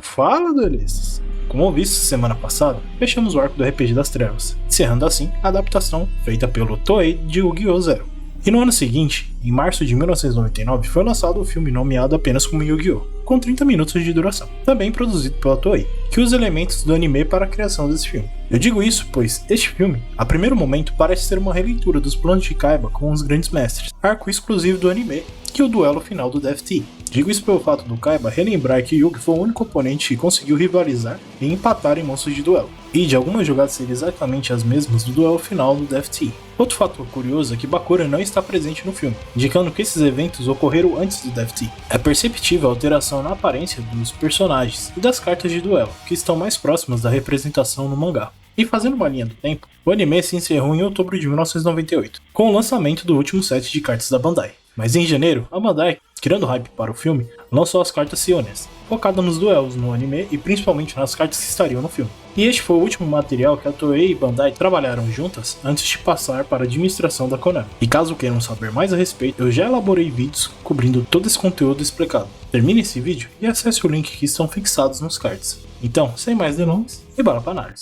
Fala, duelistas! Como visto semana passada, fechamos o arco do RPG das Trevas, encerrando assim a adaptação feita pelo Toei de Yu-Gi-Oh! Zero. E no ano seguinte, em março de 1999, foi lançado o filme nomeado apenas como Yu-Gi-Oh!, com 30 minutos de duração, também produzido pela Toei, que usa elementos do anime para a criação desse filme. Eu digo isso pois este filme, a primeiro momento, parece ser uma releitura dos planos de Kaiba com os Grandes Mestres, arco exclusivo do anime, que o duelo final do Death Tea. Digo isso pelo fato do Kaiba relembrar que Yugi foi o único oponente que conseguiu rivalizar e empatar em monstros de duelo, e de algumas jogadas serem exatamente as mesmas do duelo final do Death Tea. Outro fator curioso é que Bakura não está presente no filme, indicando que esses eventos ocorreram antes do Death Tea. É perceptível a alteração na aparência dos personagens e das cartas de duelo, que estão mais próximas da representação no mangá. E fazendo uma linha do tempo, o anime se encerrou em outubro de 1998, com o lançamento do último set de cartas da Bandai. Mas em janeiro, a Bandai, criando hype para o filme, lançou as cartas Siones, focada nos duelos no anime e principalmente nas cartas que estariam no filme. E este foi o último material que a Toei e Bandai trabalharam juntas antes de passar para a administração da Konami. E caso queiram saber mais a respeito, eu já elaborei vídeos cobrindo todo esse conteúdo explicado. Termine esse vídeo e acesse o link que estão fixados nos cards. Então, sem mais delongas, e bora para a análise.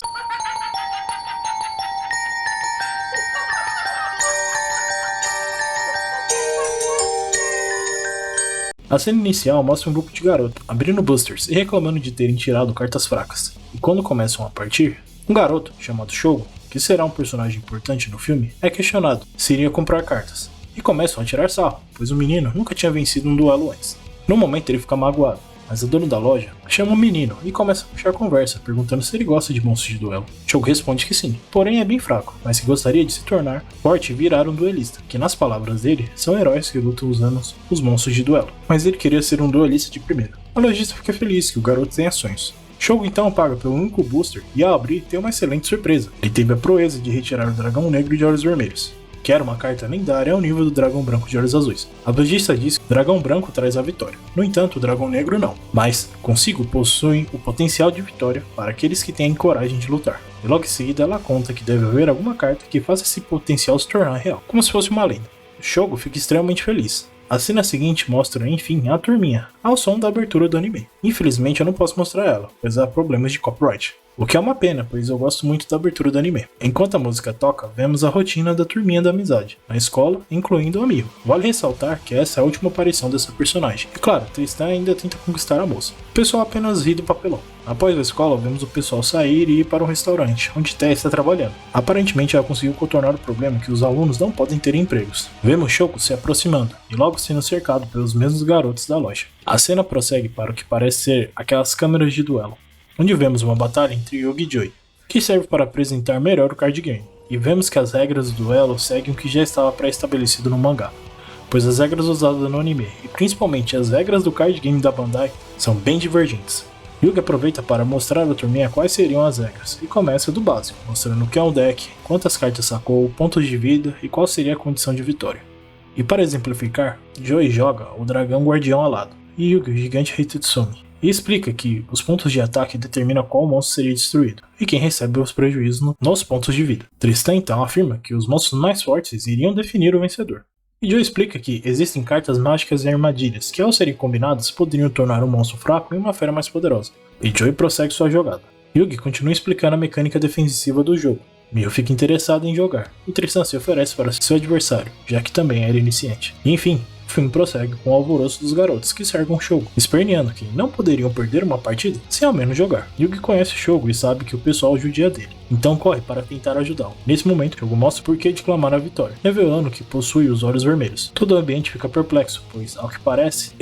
A cena inicial mostra um grupo de garotos abrindo boosters e reclamando de terem tirado cartas fracas. E quando começam a partir, um garoto chamado Shogo, que será um personagem importante no filme, é questionado se iria comprar cartas. E começam a tirar sarro, pois o menino nunca tinha vencido um duelo antes. No momento ele fica magoado, mas a dona da loja chama o menino e começa a puxar conversa, perguntando se ele gosta de monstros de duelo. Shogo responde que sim, porém é bem fraco, mas que gostaria de se tornar forte e virar um duelista, que nas palavras dele, são heróis que lutam usando os monstros de duelo. Mas ele queria ser um duelista de primeira. A lojista fica feliz que o garoto tenha sonhos. Shogo então paga pelo único booster e ao abrir tem uma excelente surpresa. Ele teve a proeza de retirar o dragão negro de olhos vermelhos, que era uma carta lendária ao nível do dragão branco de olhos azuis. A lojista diz que o dragão branco traz a vitória, no entanto o dragão negro não, mas consigo possuem o potencial de vitória para aqueles que têm coragem de lutar. E logo em seguida ela conta que deve haver alguma carta que faça esse potencial se tornar real, como se fosse uma lenda. Shogo fica extremamente feliz. A cena seguinte mostra, enfim, a turminha, ao som da abertura do anime. Infelizmente eu não posso mostrar ela, pois há problemas de copyright. O que é uma pena, pois eu gosto muito da abertura do anime. Enquanto a música toca, vemos a rotina da turminha da amizade, na escola, incluindo o amigo. Vale ressaltar que essa é a última aparição dessa personagem. E claro, Tristan ainda tenta conquistar a moça. O pessoal apenas ri do papelão. Após a escola, vemos o pessoal sair e ir para um restaurante, onde Té está trabalhando. Aparentemente ela conseguiu contornar o problema que os alunos não podem ter empregos. Vemos Shoko se aproximando, e logo sendo cercado pelos mesmos garotos da loja. A cena prossegue para o que parece ser aquelas câmeras de duelo, onde vemos uma batalha entre Yugi e Joy, que serve para apresentar melhor o card game, e vemos que as regras do duelo seguem o que já estava pré-estabelecido no mangá, pois as regras usadas no anime, e principalmente as regras do card game da Bandai, são bem divergentes. Yugi aproveita para mostrar à turminha quais seriam as regras, e começa do básico, mostrando o que é um deck, quantas cartas sacou, pontos de vida e qual seria a condição de vitória. E para exemplificar, Joy joga o dragão guardião alado, e Yugi o gigante Hitsutsumi, e explica que os pontos de ataque determinam qual monstro seria destruído, e quem recebe os prejuízos nos pontos de vida. Tristan então afirma que os monstros mais fortes iriam definir o vencedor. E Joe explica que existem cartas mágicas e armadilhas que ao serem combinadas poderiam tornar um monstro fraco em uma fera mais poderosa. E Joe prossegue sua jogada. Yugi continua explicando a mecânica defensiva do jogo. Mio fica interessado em jogar, e Tristan se oferece para seu adversário, já que também era iniciante. E enfim, o filme prossegue com o alvoroço dos garotos que cercam Shogo, esperneando que não poderiam perder uma partida sem ao menos jogar. Yugi conhece Shogo e sabe que o pessoal judia dele, então corre para tentar ajudá-lo. Nesse momento, Shogo mostra por que declamar a vitória, revelando que possui os olhos vermelhos. Todo o ambiente fica perplexo, pois, ao que parece,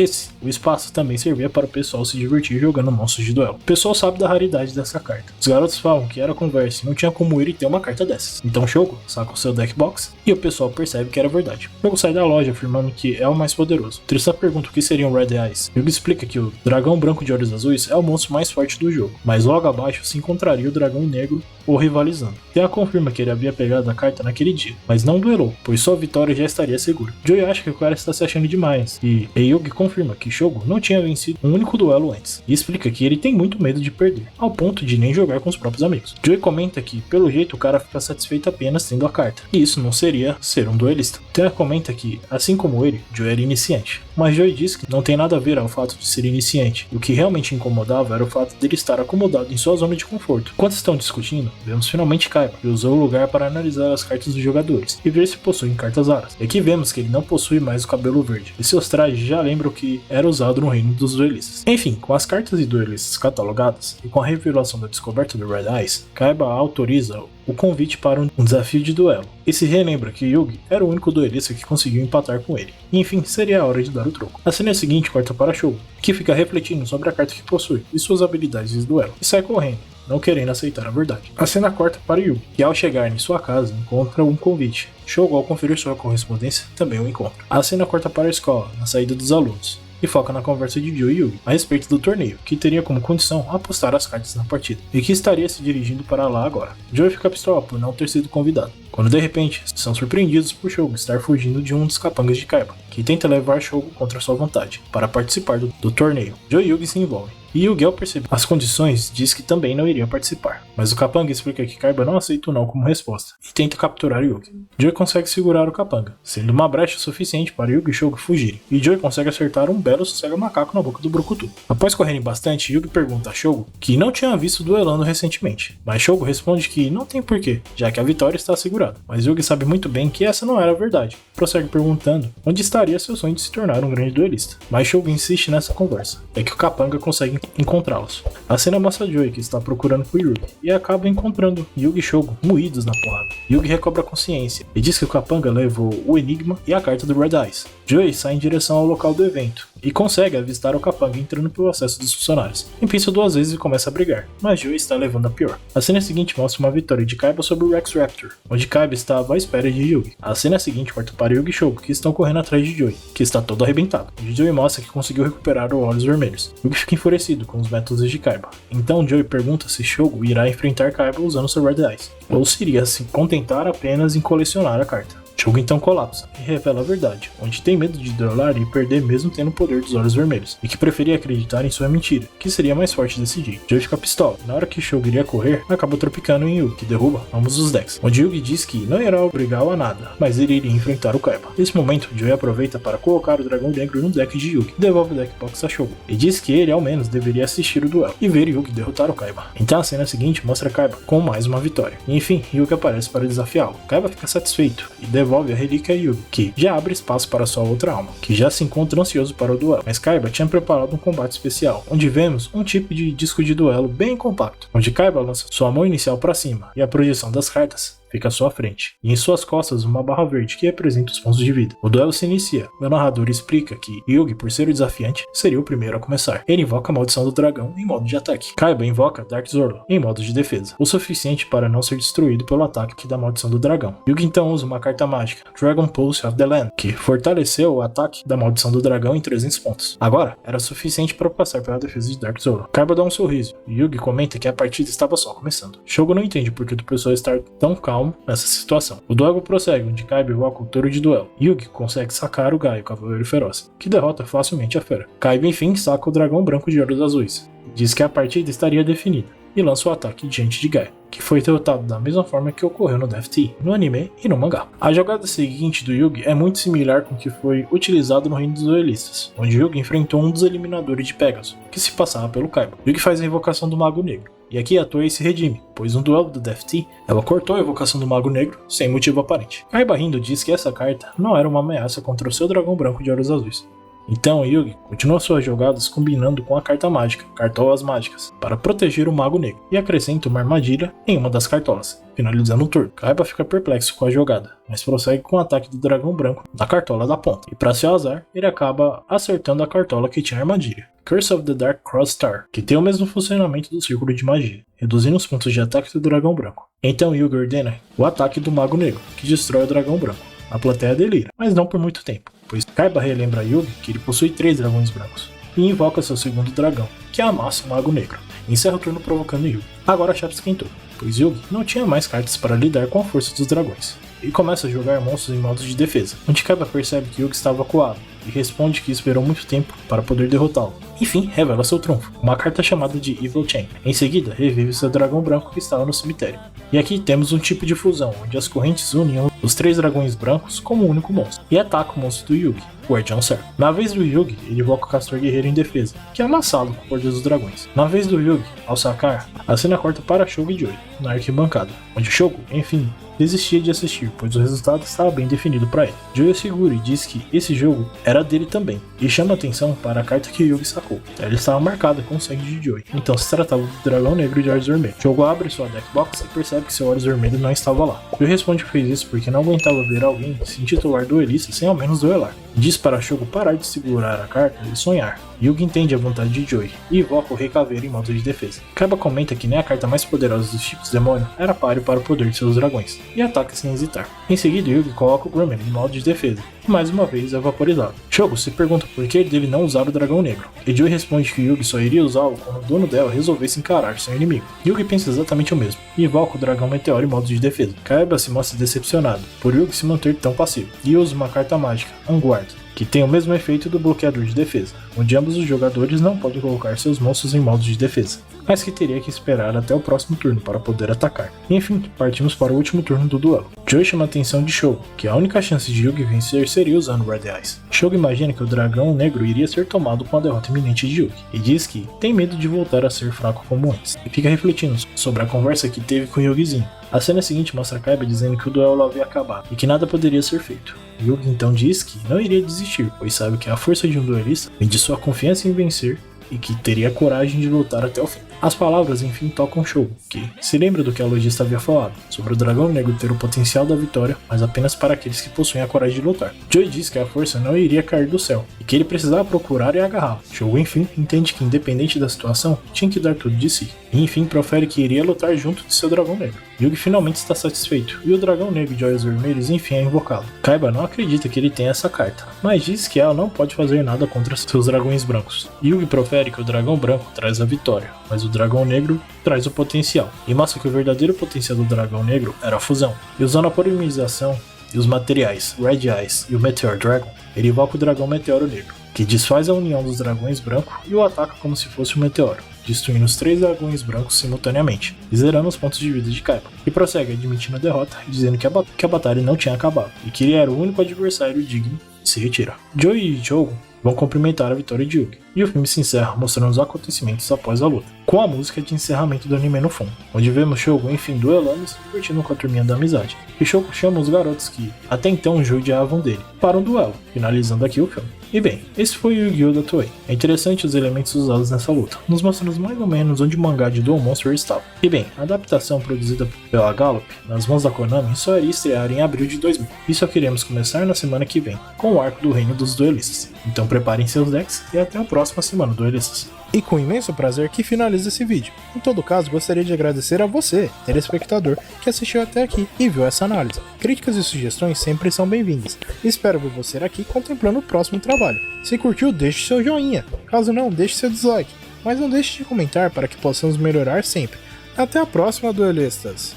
o espaço também servia para o pessoal se divertir jogando monstros de duelo. O pessoal sabe da raridade dessa carta. Os garotos falam que era conversa e não tinha como ir e ter uma carta dessas. Então Shogo saca o seu deck box e o pessoal percebe que era verdade. Shogo sai da loja afirmando que é o mais poderoso. Tristan pergunta o que seriam Red Eyes. Yugi explica que o dragão branco de olhos azuis é o monstro mais forte do jogo, mas logo abaixo se encontraria o dragão negro ou rivalizando. Tea confirma que ele havia pegado a carta naquele dia, mas não duelou, pois sua vitória já estaria segura. Joy acha que o cara está se achando demais, e Yugi confirma que Shogo não tinha vencido um único duelo antes, e explica que ele tem muito medo de perder, ao ponto de nem jogar com os próprios amigos. Joy comenta que, pelo jeito, o cara fica satisfeito apenas tendo a carta, e isso não seria ser um duelista. Tea comenta que, assim como ele, Joy era iniciante. Mas Joey disse que não tem nada a ver ao fato de ser iniciante, e o que realmente incomodava era o fato dele estar acomodado em sua zona de conforto. Enquanto estão discutindo, vemos finalmente Kaiba, que usou o lugar para analisar as cartas dos jogadores e ver se possuem cartas raras. E aqui vemos que ele não possui mais o cabelo verde, e seus trajes já lembram que era usado no reino dos duelistas. Enfim, com as cartas de duelistas catalogadas e com a revelação da descoberta do Red Eyes, Kaiba autoriza o convite para um desafio de duelo, e se relembra que Yugi era o único duelista que conseguiu empatar com ele. E, enfim, seria a hora de dar o troco. A cena seguinte corta para Shogo, que fica refletindo sobre a carta que possui e suas habilidades de duelo, e sai correndo, não querendo aceitar a verdade. A cena corta para Yugi, que ao chegar em sua casa encontra um convite. Shogo, ao conferir sua correspondência, também o encontra. A cena corta para a escola, na saída dos alunos, e foca na conversa de Joe e Yugi a respeito do torneio, que teria como condição apostar as cartas na partida, e que estaria se dirigindo para lá agora. Joe fica pistola por não ter sido convidado, quando de repente são surpreendidos por Shogo estar fugindo de um dos capangas de Kaiba, que tenta levar Shogo contra sua vontade, para participar do torneio. Joe e Yugi se envolvem, e Yugi, ao perceber as condições, diz que também não iria participar, mas o capanga explica que Kaiba não aceita o não como resposta, e tenta capturar Yugi. Joe consegue segurar o capanga, sendo uma brecha suficiente para Yugi e Shogo fugirem, e Joe consegue acertar um belo sossega macaco na boca do Brucutu. Após correrem bastante, Yugi pergunta a Shogo que não tinha visto duelando recentemente, mas Shogo responde que não tem porquê, já que a vitória está assegurada, mas Yugi sabe muito bem que essa não era a verdade, prossegue perguntando onde estaria seu sonho de se tornar um grande duelista, mas Shogo insiste nessa conversa, é que o capanga consegue encontrá-los. A cena mostra Joey, que está procurando por Yugi, e acaba encontrando Yugi e Shogo moídos na porrada. Yugi recobra a consciência e diz que o capanga levou o enigma e a carta do Red Eyes. Joey sai em direção ao local do evento e consegue avistar o capanga entrando pelo acesso dos funcionários. E pensa duas vezes e começa a brigar, mas Joey está levando a pior. A cena seguinte mostra uma vitória de Kaiba sobre o Rex Raptor, onde Kaiba estava à espera de Yugi. A cena seguinte corta para Yugi e Shogo, que estão correndo atrás de Joey, que está todo arrebentado. E Joey mostra que conseguiu recuperar os olhos vermelhos. Yugi fica enfurecido com os métodos de Kaiba. Então Joey pergunta se Shogo irá enfrentar Kaiba usando seu Red Eyes, ou se iria se contentar apenas em colecionar a carta. Shogo então colapsa e revela a verdade, onde tem medo de duelar e perder mesmo tendo o poder dos olhos vermelhos, e que preferia acreditar em sua mentira, que seria mais forte desse dia. Joey fica pistola, na hora que Shogo iria correr, acaba tropicando em Yugi, que derruba ambos os decks, onde Yugi diz que não irá obrigá-lo a nada, mas ele iria enfrentar o Kaiba. Nesse momento, Joey aproveita para colocar o dragão negro no deck de Yugi, e devolve o deck box a Shogo, e diz que ele ao menos deveria assistir o duelo, e ver Yugi derrotar o Kaiba. Então a cena seguinte mostra Kaiba com mais uma vitória, e enfim, Yugi aparece para desafiá-lo. Kaiba fica satisfeito, e devolve a relíquia a Yugi, que já abre espaço para sua outra alma, que já se encontra ansioso para o duelo. Mas Kaiba tinha preparado um combate especial, onde vemos um tipo de disco de duelo bem compacto, onde Kaiba lança sua mão inicial para cima, e a projeção das cartas fica à sua frente, e em suas costas uma barra verde que representa os pontos de vida. O duelo se inicia. O narrador explica que Yugi, por ser o desafiante, seria o primeiro a começar. Ele invoca a maldição do dragão em modo de ataque. Kaiba invoca Dark Zorlo em modo de defesa, o suficiente para não ser destruído pelo ataque da maldição do dragão. Yugi então usa uma carta mágica, Dragon Pulse of the Land, que fortaleceu o ataque da maldição do dragão em 300 pontos. Agora, era suficiente para passar pela defesa de Dark Zorlo. Kaiba dá um sorriso, e Yugi comenta que a partida estava só começando. Shogo não entende porque do pessoal estar tão calmo nessa situação. O duelo prossegue, onde Kaiba invoca o touro de duelo. Yugi consegue sacar o Gai, o cavaleiro feroz, que derrota facilmente a fera. Kaiba enfim saca o dragão branco de olhos azuis. Diz que a partida estaria definida, e lança o ataque diante de Gai, que foi derrotado da mesma forma que ocorreu no Death Tea, no anime e no mangá. A jogada seguinte do Yugi é muito similar com o que foi utilizado no Reino dos Duelistas, onde Yugi enfrentou um dos eliminadores de Pegasus, que se passava pelo Kaiba. Yugi faz a invocação do Mago Negro, e aqui a Toei se redime, pois no duelo do Death Tea, ela cortou a evocação do Mago Negro sem motivo aparente. Kaiba rindo diz que essa carta não era uma ameaça contra o seu dragão branco de olhos azuis. Então Yugi continua suas jogadas combinando com a carta mágica, Cartolas Mágicas, para proteger o Mago Negro, e acrescenta uma armadilha em uma das cartolas, finalizando o turno. Kaiba fica perplexo com a jogada, mas prossegue com o ataque do dragão branco na cartola da ponta, e para seu azar, ele acaba acertando a cartola que tinha armadilha, Curse of the Dark Cross Star, que tem o mesmo funcionamento do círculo de magia, reduzindo os pontos de ataque do dragão branco. Então Yugi ordena o ataque do Mago Negro, que destrói o dragão branco. A plateia delira, mas não por muito tempo, pois Kaiba relembra a Yugi que ele possui 3 dragões brancos, e invoca seu segundo dragão, que amassa o Mago Negro, e encerra o turno provocando Yugi. Agora a chave esquentou, pois Yugi não tinha mais cartas para lidar com a força dos dragões, e começa a jogar monstros em modos de defesa, onde Kaiba percebe que Yugi estava acuado, e responde que esperou muito tempo para poder derrotá-lo. Enfim, revela seu trunfo, uma carta chamada de Evil Chain. Em seguida, revive seu dragão branco que estava no cemitério. E aqui temos um tipo de fusão, onde as correntes unem os 3 dragões brancos como o único monstro, e ataca o monstro do Yugi, o Guardião Cervo. Na vez do Yugi, ele invoca o Castor Guerreiro em defesa, que é amassado com o poder dos dragões. Na vez do Yugi, ao sacar, a cena corta para Shogo e Joey, na arquibancada, onde Shogo, enfim, desistia de assistir, pois o resultado estava bem definido para ele. Joey segura e diz que esse jogo era dele também, e chama atenção para a carta que Yugi sacou. Ela estava marcada com o sangue de Joey, então se tratava do dragão negro de olhos vermelhos. Shogo abre sua deckbox e percebe que seu olhos vermelhos não estava lá. Joey responde que fez isso porque não aguentava ver alguém se intitular duelista sem ao menos duelar. Diz para Shogo parar de segurar a carta e sonhar. Yugi entende a vontade de Joey e invoca o Rei Caveira em modo de defesa. Kaiba comenta que nem a carta mais poderosa dos tipos demônio era páreo para o poder de seus dragões, e ataca sem hesitar. Em seguida, Yugi coloca o Grumman em modo de defesa, e mais uma vez é vaporizado. Shogo se pergunta por que dele não usar o dragão negro, e Joey responde que Yugi só iria usá-lo quando o dono dela resolvesse encarar seu inimigo. Yugi pensa exatamente o mesmo, e invoca o dragão meteoro em modo de defesa. Kaiba se mostra decepcionado por Yugi se manter tão passivo, e usa uma carta mágica, Unguard, que tem o mesmo efeito do bloqueador de defesa, onde ambos os jogadores não podem colocar seus monstros em modo de defesa, mas que teria que esperar até o próximo turno para poder atacar. E enfim, partimos para o último turno do duelo. Joey chama a atenção de Shogo, que a única chance de Yugi vencer seria usando Red Eyes. Shogo imagina que o dragão negro iria ser tomado com a derrota iminente de Yugi, e diz que tem medo de voltar a ser fraco como antes, e fica refletindo sobre a conversa que teve com Yugizinho. A cena seguinte mostra Kaiba dizendo que o duelo havia acabado, e que nada poderia ser feito. Yugi então diz que não iria desistir, pois sabe que a força de um duelista vem de sua confiança em vencer e que teria coragem de lutar até o fim. As palavras enfim tocam Shogo, que se lembra do que a lojista havia falado, sobre o dragão negro ter o potencial da vitória, mas apenas para aqueles que possuem a coragem de lutar. Joey diz que a força não iria cair do céu, e que ele precisava procurar e agarrá-lo. Shogo enfim entende que independente da situação, tinha que dar tudo de si, e enfim profere que iria lutar junto de seu dragão negro. Yugi finalmente está satisfeito, e o dragão negro de olhos vermelhos enfim é invocado. Kaiba não acredita que ele tenha essa carta, mas diz que ela não pode fazer nada contra seus dragões brancos. Yugi profere que o dragão branco traz a vitória, mas o dragão negro traz o potencial, e mostra que o verdadeiro potencial do dragão negro era a fusão. E usando a polinização e os materiais Red Eyes e o Meteor Dragon, ele invoca o dragão meteoro negro, que desfaz a união dos dragões brancos e o ataca como se fosse um meteoro, destruindo os 3 dragões brancos simultaneamente, e zerando os pontos de vida de Kaiba, e prossegue admitindo a derrota e dizendo que a batalha não tinha acabado, e que ele era o único adversário digno e se retira. Joey e Shogo vão cumprimentar a vitória de Yugi, e o filme se encerra mostrando os acontecimentos após a luta, com a música de encerramento do anime no fundo, onde vemos Shogo enfim duelando e se divertindo com a turminha da amizade. E Shogo chama os garotos que até então judiavam dele para um duelo, finalizando aqui o filme. E bem, esse foi o Yu-Gi-Oh! Da Toei. É interessante os elementos usados nessa luta, nos mostrando mais ou menos onde o mangá de Duel Monster estava. E bem, a adaptação produzida pela Gallop, nas mãos da Konami, só iria estrear em abril de 2000, e só queremos começar na semana que vem, com o arco do Reino dos Duelistas. Então preparem seus decks e até a próxima semana, duelistas. E com imenso prazer que finaliza esse vídeo. Em todo caso, gostaria de agradecer a você, telespectador, que assistiu até aqui e viu essa análise. Críticas e sugestões sempre são bem-vindas. Espero ver você aqui contemplando o próximo trabalho. Se curtiu, deixe seu joinha. Caso não, deixe seu dislike. Mas não deixe de comentar para que possamos melhorar sempre. Até a próxima, duelistas!